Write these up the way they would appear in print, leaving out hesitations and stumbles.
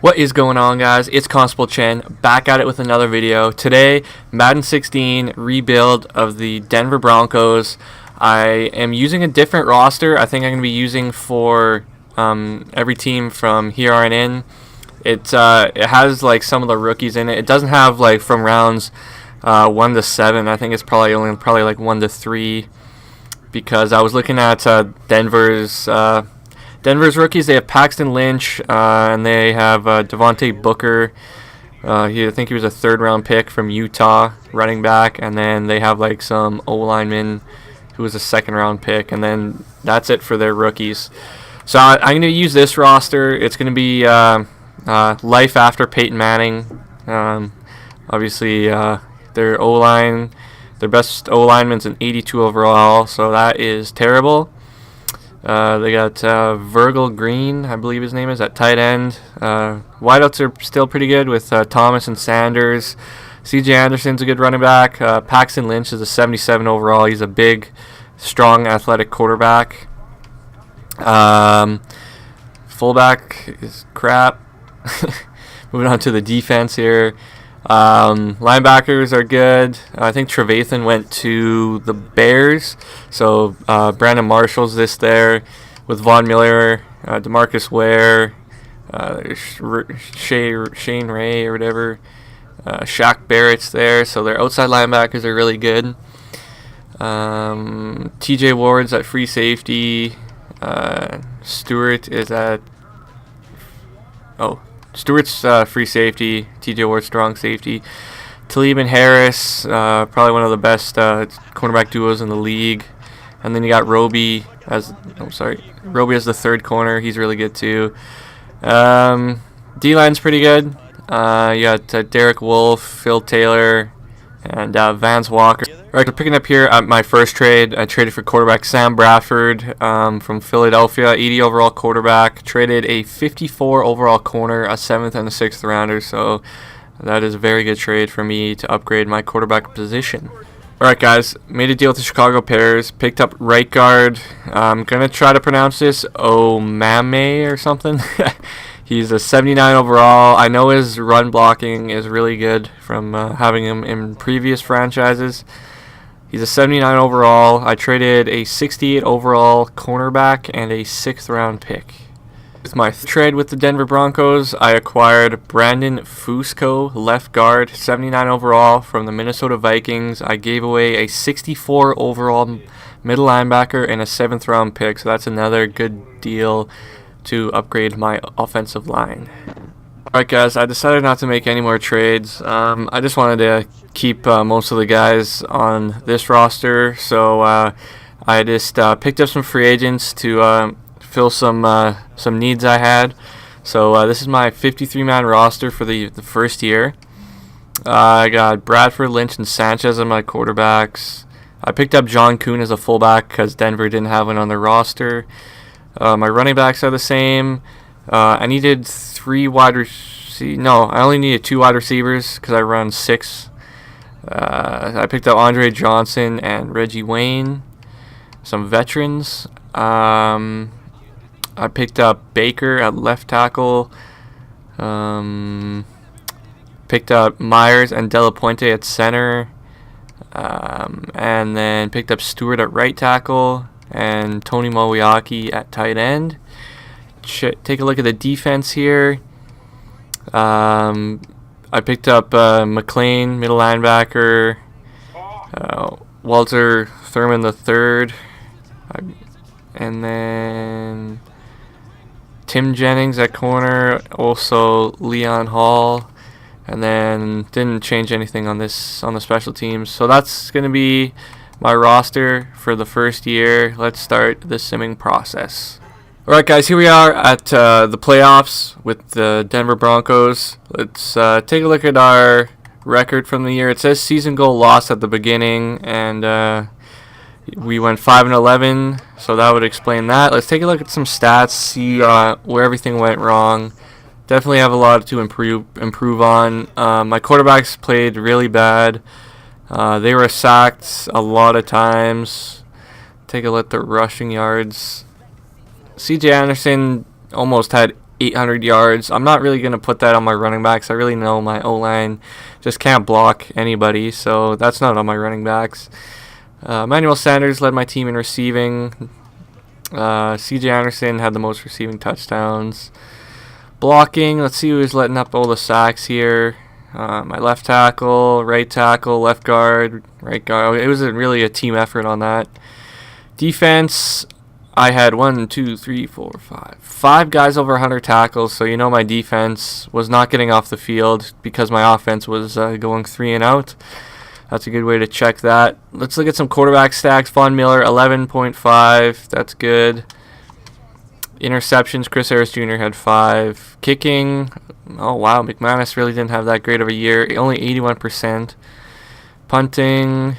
What is going on, guys? It's Constable Chen back at it with another video. Today, Madden 16 rebuild of the Denver Broncos. I am using a different roster. I think I'm going to be using for every team from here on in. It has like some of the rookies in it. It doesn't have like from rounds 1 to 7. I think it's probably like 1 to 3 because I was looking at Denver's rookies. They have Paxton Lynch, and they have Devontae Booker. I think he was a third-round pick from Utah, running back. And then they have like some O-lineman who was a second-round pick. And then that's it for their rookies. So I'm going to use this roster. It's going to be life after Peyton Manning. Obviously, their O-line, their best O-lineman's an 82 overall, so that is terrible. They got Virgil Green, I believe his name is, at tight end. Wideouts are still pretty good with Thomas and Sanders. C.J. Anderson's a good running back. Paxton Lynch is a 77 overall. He's a big, strong, athletic quarterback. Fullback is crap. Moving on to the defense here. Linebackers are good. I think Trevathan went to the Bears, so Brandon Marshall's there with Von Miller, DeMarcus Ware, Shane Ray or whatever. Shaq Barrett's there, so their outside linebackers are really good. T.J. Ward's at free safety. Stewart's free safety. T.J. Ward strong safety. Talib and Harris, probably one of the best cornerback duos in the league. And then you got Roby as the third corner. He's really good too. D-line's pretty good. You got Derek Wolfe, Phil Taylor, and Vance Walker. Alright, so picking up here at my first trade, I traded for quarterback Sam Bradford from Philadelphia, 80 overall quarterback. Traded a 54 overall corner, a 7th and a 6th rounder, so that is a very good trade for me to upgrade my quarterback position. Alright guys, made a deal with the Chicago Bears, picked up right guard. I'm going to try to pronounce this Omame or something. He's a 79 overall. I know his run blocking is really good from having him in previous franchises. He's a 79 overall. I traded a 68 overall cornerback and a 6th round pick. With my trade with the Denver Broncos, I acquired Brandon Fusco, left guard, 79 overall from the Minnesota Vikings. I gave away a 64 overall middle linebacker and a 7th round pick, so that's another good deal to upgrade my offensive line. Alright guys, I decided not to make any more trades. I just wanted to keep most of the guys on this roster, so I just picked up some free agents to fill some needs I had. So this is my 53-man roster for the first year. I got Bradford, Lynch, and Sanchez as my quarterbacks. I picked up John Kuhn as a fullback because Denver didn't have one on their roster. My running backs are the same. I needed I only needed 2 wide receivers because I run 6. I picked up Andre Johnson and Reggie Wayne, some veterans. I picked up Baker at left tackle. Picked up Myers and De La Puente at center. And then picked up Stewart at right tackle and Tony Mowiaki at tight end. Take a look at the defense here. I picked up McLean, middle linebacker, Walter Thurman III, and then Tim Jennings at corner, also Leon Hall, and then didn't change anything on the special teams. So that's going to be my roster for the first year. Let's start the simming process. Alright guys, here we are at the playoffs with the Denver Broncos. Let's take a look at our record from the year. It says season goal lost at the beginning, and we went 5-11, so that would explain that. Let's take a look at some stats, see where everything went wrong. Definitely have a lot to improve on. My quarterbacks played really bad. They were sacked a lot of times. Take a look at the rushing yards. C.J. Anderson almost had 800 yards. I'm not really going to put that on my running backs. I really know my O-line just can't block anybody, so that's not on my running backs. Emmanuel Sanders led my team in receiving. CJ Anderson had the most receiving touchdowns. Blocking, let's see who's letting up all the sacks here. My left tackle, right tackle, left guard, right guard. It was really a team effort on that. Defense, I had 5 guys over 100 tackles, so you know my defense was not getting off the field because my offense was going 3 and out. That's a good way to check that. Let's look at some quarterback stacks. Von Miller, 11.5. That's good. Interceptions, Chris Harris Jr. had 5. Kicking, oh wow, McManus really didn't have that great of a year. Only 81%. Punting,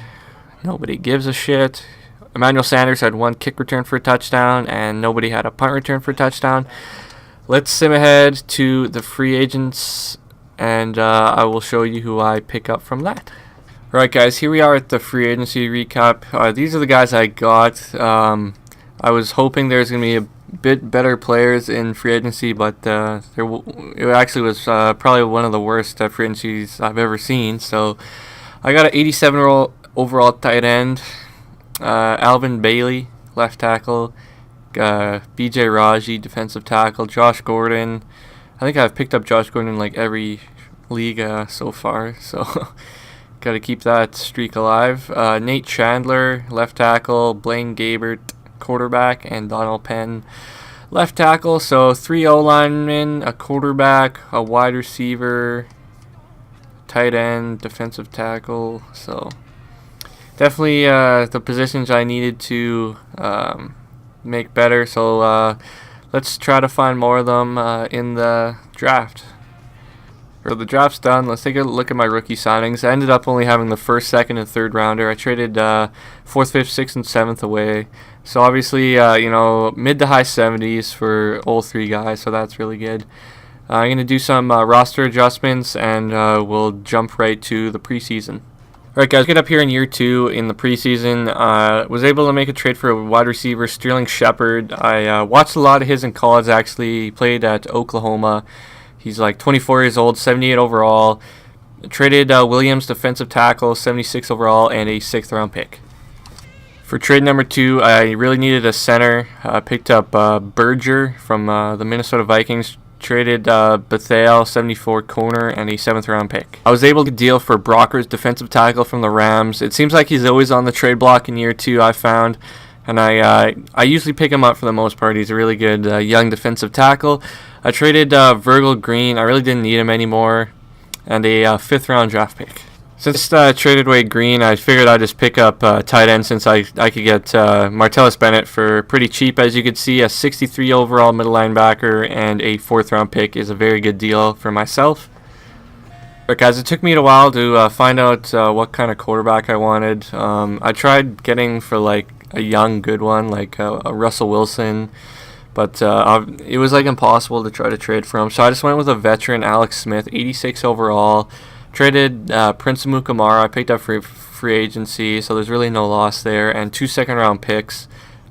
nobody gives a shit. Emmanuel Sanders had 1 kick return for a touchdown, and nobody had a punt return for a touchdown. Let's sim ahead to the free agents, and I will show you who I pick up from that. Alright guys, here we are at the free agency recap. These are the guys I got. I was hoping there's going to be a bit better players in free agency, but it actually was probably one of the worst free agencies I've ever seen. So I got an 87 overall tight end. Alvin Bailey, left tackle. BJ Raji, defensive tackle. Josh Gordon. I think I've picked up Josh Gordon in like every league so far, so got to keep that streak alive. Nate Chandler, left tackle. Blaine Gabbert, quarterback, and Donald Penn, left tackle. So 3 O-linemen, a quarterback, a wide receiver, tight end, defensive tackle. So definitely the positions I needed to make better. So let's try to find more of them in the draft. The draft's done. Let's take a look at my rookie signings. I ended up only having the 1st, 2nd, and 3rd rounder. I traded 4th, 5th, 6th, and 7th away. So obviously, mid to high 70s for all 3 guys. So that's really good. I'm going to do some roster adjustments, and we'll jump right to the preseason. Alright guys, get up here in year 2 in the preseason. Was able to make a trade for a wide receiver, Sterling Shepard. I watched a lot of his in college actually. He played at Oklahoma. He's like 24 years old, 78 overall. Traded Williams, defensive tackle, 76 overall, and a 6th round pick. For trade number 2, I really needed a center. Picked up Berger from the Minnesota Vikings. Traded Bethel, 74 corner, and a 7th round pick. I was able to deal for Broncos, defensive tackle from the Rams. It seems like he's always on the trade block in year 2, I found. And I usually pick him up for the most part. He's a really good young defensive tackle. I traded Virgil Green. I really didn't need him anymore. And a 5th round draft pick. Since I traded away Green, I figured I'd just pick up tight end since I could get Martellus Bennett for pretty cheap. As you can see, a 63 overall middle linebacker and a 4th round pick is a very good deal for myself. But guys, it took me a while to find out what kind of quarterback I wanted. I tried getting for like a young good one like a Russell Wilson, but it was like impossible to try to trade for him. So I just went with a veteran, Alex Smith, 86 overall. Traded Prince Amukamara. I picked up free agency, so there's really no loss there. And 2 second round picks.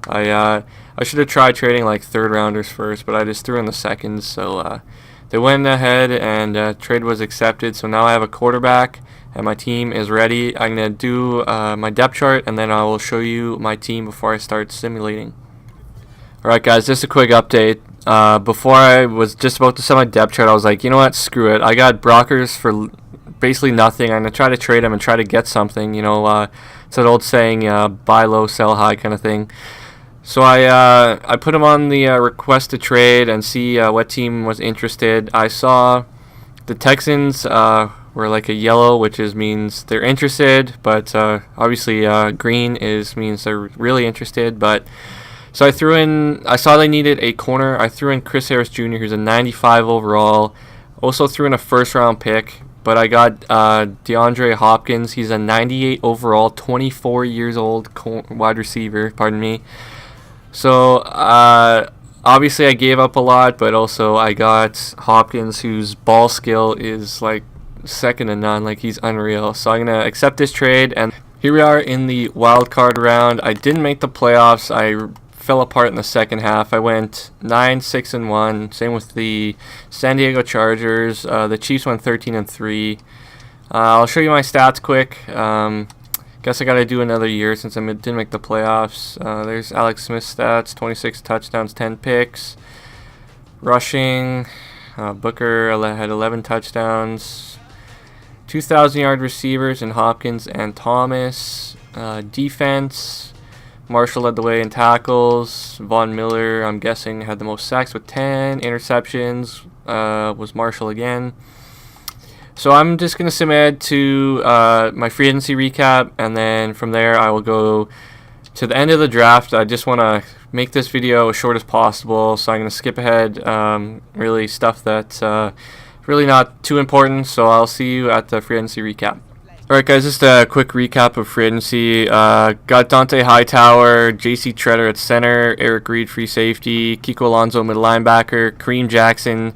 I should have tried trading like 3rd rounders first, but I just threw in the seconds. So they went ahead and trade was accepted. So now I have a quarterback and my team is ready. I'm going to do my depth chart, and then I will show you my team before I start simulating. Alright guys, just a quick update. Before I was just about to set my depth chart, I was like, you know what, screw it. I got Broncos for basically nothing. I'm going to try to trade them and try to get something. It's that old saying, buy low, sell high kind of thing. So I put them on the request to trade and see what team was interested. I saw the Texans were like a yellow, which means they're interested, but obviously green means they're really interested. But so I saw they needed a corner. I threw in Chris Harris Jr., who's a 95 overall. Also threw in a 1st round pick, but I got DeAndre Hopkins. He's a 98 overall, 24 years old wide receiver. Pardon me. So obviously I gave up a lot, but also I got Hopkins, whose ball skill is like second to none. Like, he's unreal. So I'm gonna accept this trade, and here we are in the wild card round. I didn't make the playoffs. I fell apart in the second half. I went 9-6-1. Same with the San Diego Chargers. The Chiefs went 13-3. I'll show you my stats quick. Guess I gotta do another year since I didn't make the playoffs. There's Alex Smith's stats: 26 touchdowns, 10 picks. Rushing, Booker had 11 touchdowns. 2,000-yard receivers in Hopkins and Thomas. Defense, Marshall led the way in tackles. Von Miller, I'm guessing, had the most sacks with 10. Interceptions was Marshall again. So I'm just going to submit to my free agency recap, and then from there I will go to the end of the draft. I just want to make this video as short as possible, so I'm going to skip ahead really stuff that's really not too important, so I'll see you at the free agency recap. Alright guys, just a quick recap of free agency. Got Dante Hightower, JC Treader at center, Eric Reed free safety, Kiko Alonso middle linebacker, Kareem Jackson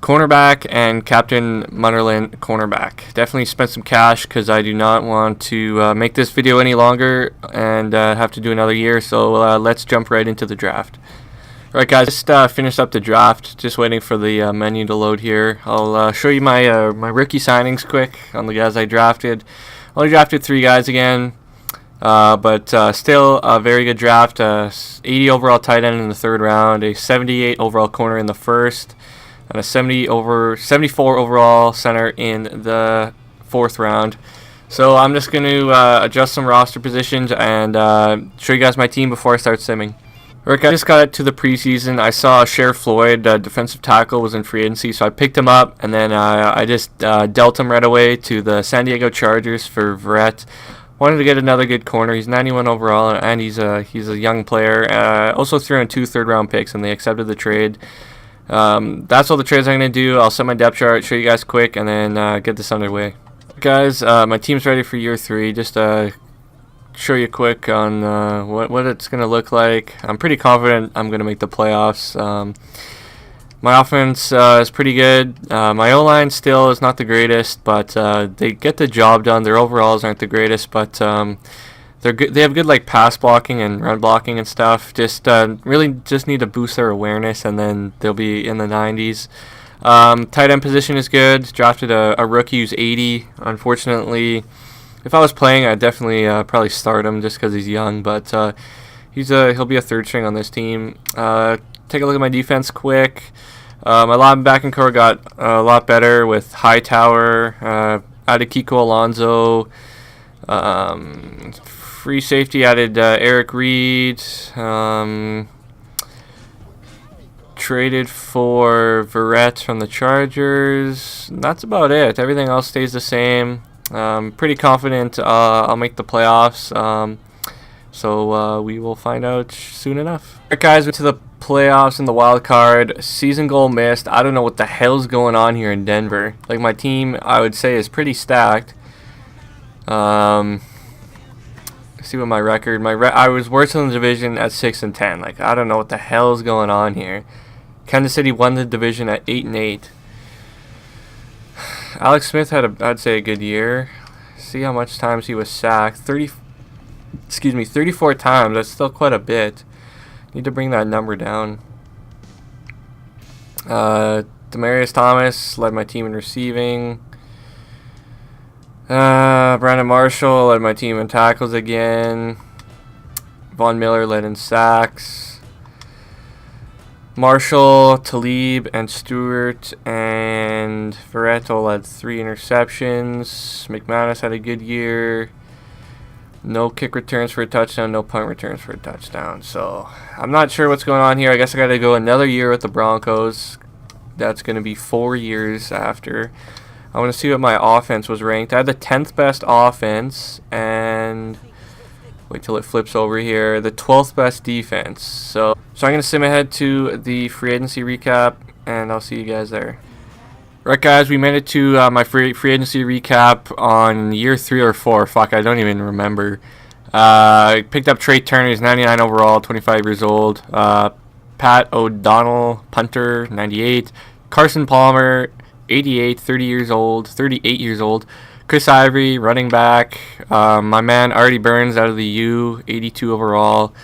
cornerback, and Captain Munnerlyn cornerback. Definitely spent some cash because I do not want to make this video any longer and have to do another year, so let's jump right into the draft. Alright guys, just finished up the draft, just waiting for the menu to load here. I'll show you my my rookie signings quick on the guys I drafted. Only drafted 3 guys again, but still a very good draft. 80 overall tight end in the 3rd round, a 78 overall corner in the 1st, and a 74 overall center in the 4th round. So I'm just going to adjust some roster positions and show you guys my team before I start simming. Alright guys, I just got it to the preseason. I saw Sheriff Floyd, defensive tackle, was in free agency, so I picked him up, and then I just dealt him right away to the San Diego Chargers for Verrett. Wanted to get another good corner. He's 91 overall, and he's a young player. Also threw in 2 3rd-round picks, and they accepted the trade. That's all the trades I'm going to do. I'll set my depth chart, show you guys quick, and then get this underway. Guys, my team's ready for year 3. Just show you quick on what it's going to look like. I'm pretty confident I'm going to make the playoffs. My offense is pretty good. My O-line still is not the greatest, but they get the job done. Their overalls aren't the greatest, but they're good. They have good like pass blocking and run blocking and stuff. Just really just need to boost their awareness, and then they'll be in the 90s. Tight end position is good. Drafted a rookie who's 80. Unfortunately, if I was playing, I'd definitely probably start him just because he's young, but he'll be a 3rd string on this team. Take a look at my defense quick. My linebacking core got a lot better with Hightower. Added Kiko Alonso. Free safety added Eric Reed. Traded for Verrett from the Chargers. That's about it. Everything else stays the same. Pretty confident I'll make the playoffs, so we will find out soon enough. Alright guys, we're to the playoffs in the wild card. Season goal missed. I don't know what the hell's going on here in Denver. Like, my team, I would say, is pretty stacked. See what my record. I was worse in the division at 6-10. Like, I don't know what the hell's going on here. Kansas City won the division at 8-8. Alex Smith had I'd say a good year. See how much times he was sacked. 34 times. That's still quite a bit. Need to bring that number down. Demaryius Thomas led my team in receiving. Brandon Marshall led my team in tackles again. Von Miller led in sacks. Marshall, Talib, and Stewart and Verrett all had 3 interceptions. McManus had a good year. No kick returns for a touchdown, no punt returns for a touchdown. So I'm not sure what's going on here. I guess I got to go another year with the Broncos. That's going to be 4 years after. I want to see what my offense was ranked. I had the 10th best offense, and wait till it flips over here. The 12th best defense. So I'm going to sim ahead to the free agency recap, and I'll see you guys there. Right, guys, we made it to my free agency recap on year 3 or 4. Fuck, I don't even remember. Picked up Trey Turner. He's 99 overall, 25 years old. Pat O'Donnell, punter, 98. Carson Palmer, 88, 38 years old. Chris Ivory, running back. My man Artie Burns out of the U, 82 overall.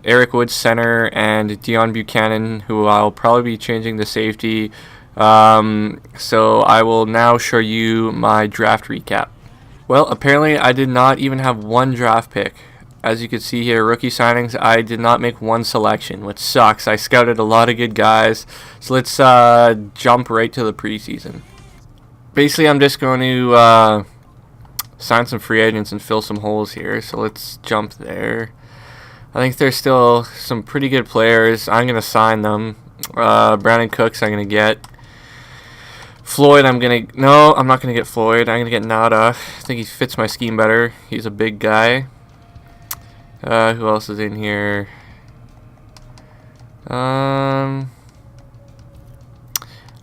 Eric Woods center, and Dion Buchanan, who I'll probably be changing to safety. So I will now show you my draft recap. Well, apparently I did not even have one draft pick. As you can see here, rookie signings, I did not make one selection, which sucks. I scouted a lot of good guys. So let's jump right to the preseason. Basically, I'm just going to sign some free agents and fill some holes here. So let's jump there. I think there's still some pretty good players. I'm going to sign them. Brandon Cooks I'm going to get. Floyd, no, I'm not going to get Floyd. I'm going to get Nada. I think he fits my scheme better. He's a big guy. Who else is in here? I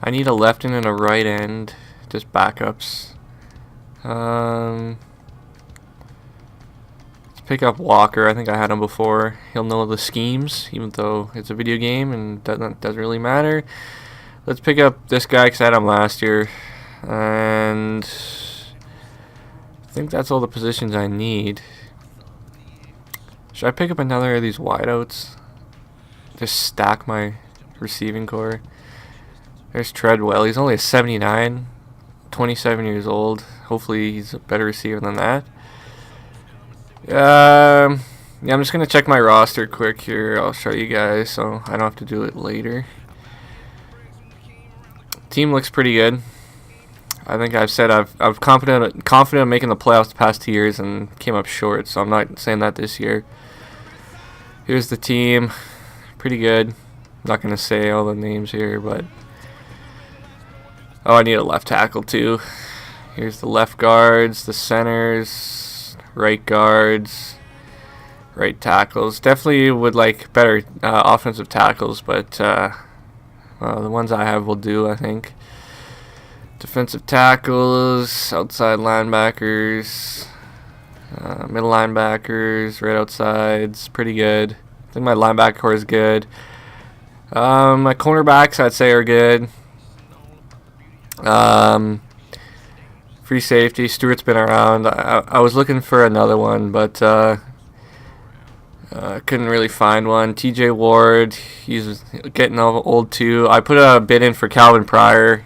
need a left end and a right end. Just backups. Let's pick up Walker. I think I had him before. He'll know the schemes, even though it's a video game and doesn't really matter. Let's pick up this guy because I had him last year. And I think that's all the positions I need. Should I pick up another of these wideouts? Just stack my receiving core. There's Treadwell. He's only a 79, 27 years old. Hopefully he's a better receiver than that. Yeah, I'm just going to check my roster quick here. I'll show you guys so I don't have to do it later. Team looks pretty good. I think I've said I'm confident of making the playoffs the past 2 years and came up short, so I'm not saying that this year. Here's the team. Pretty good. I'm not going to say all the names here, but oh, I need a left tackle too. Here's the left guards, the centers, right guards, right tackles. Definitely would like better offensive tackles, but the ones I have will do, I think. Defensive tackles, outside linebackers, middle linebackers, right outsides, pretty good. I think my linebacker core is good. My cornerbacks, I'd say, are good. Free safety, Stewart's been around. I was looking for another one, but couldn't really find one. TJ Ward, he's getting old too. I put a bid in for Calvin Pryor.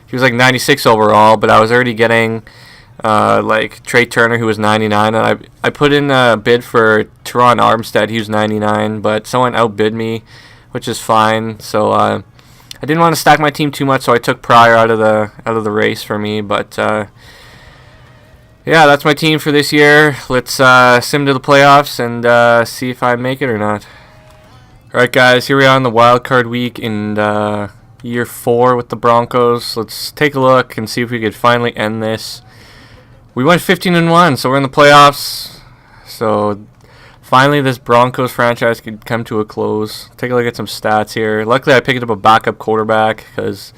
He was like 96 overall, but I was already getting like Trey Turner, who was 99, and I put in a bid for Teron Armstead. He was 99, but someone outbid me, which is fine. So I didn't want to stack my team too much, so I took Pryor out of the race for me. But yeah, that's my team for this year. Let's sim to the playoffs and see if I make it or not. All right, guys, here we are on the wild card week in year 4 with the Broncos. Let's take a look and see if we could finally end this. We went 15-1, so we're in the playoffs. So finally this Broncos franchise could come to a close. Take a look at some stats here. Luckily I picked up a backup quarterback because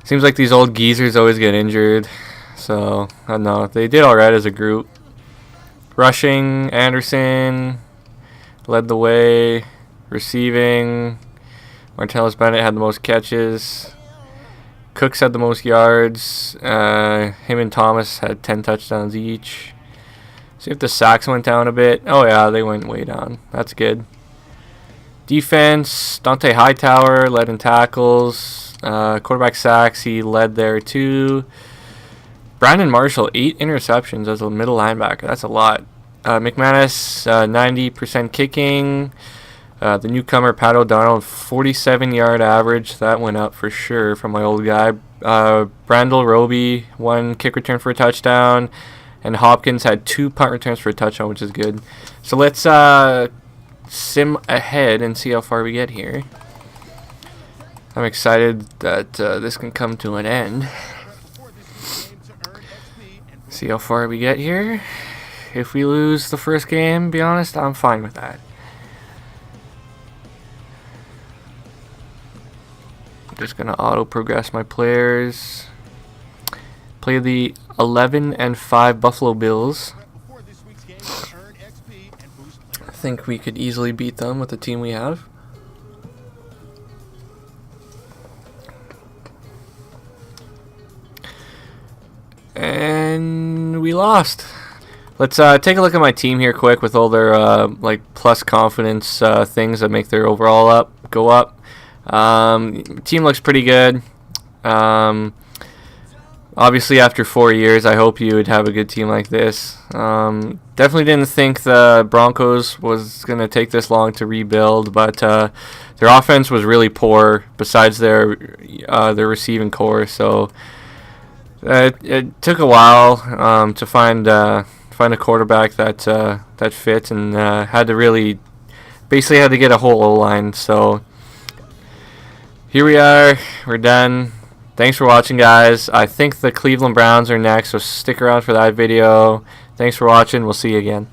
it seems like these old geezers always get injured. So I don't know. They did alright as a group. Rushing, Anderson led the way. Receiving, Martellus Bennett had the most catches. Cooks had the most yards. Him and Thomas had 10 touchdowns each. See if the sacks went down a bit. Oh yeah, they went way down. That's good. Defense, Dante Hightower led in tackles. Quarterback sacks, he led there too. Brandon Marshall, 8 interceptions as a middle linebacker. That's a lot. McManus, 90% kicking. The newcomer, Pat O'Donnell, 47-yard average. That went up for sure from my old guy. Brandel Roby, 1 kick return for a touchdown. And Hopkins had 2 punt returns for a touchdown, which is good. So let's sim ahead and see how far we get here. I'm excited that this can come to an end. See how far we get here. If we lose the first game, be honest, I'm fine with that. Just gonna auto progress my players. Play the 11-5 Buffalo Bills. I think we could easily beat them with the team we have. And we lost. Let's take a look at my team here quick with all their like plus confidence things that make their overall go up. Team looks pretty good. Obviously, after 4 years, I hope you would have a good team like this. Definitely didn't think the Broncos was going to take this long to rebuild, but their offense was really poor besides their receiving core. So it took a while to find a quarterback that fit, and had to get a whole O-line. So here we are. We're done. Thanks for watching, guys. I think the Cleveland Browns are next, so stick around for that video. Thanks for watching. We'll see you again.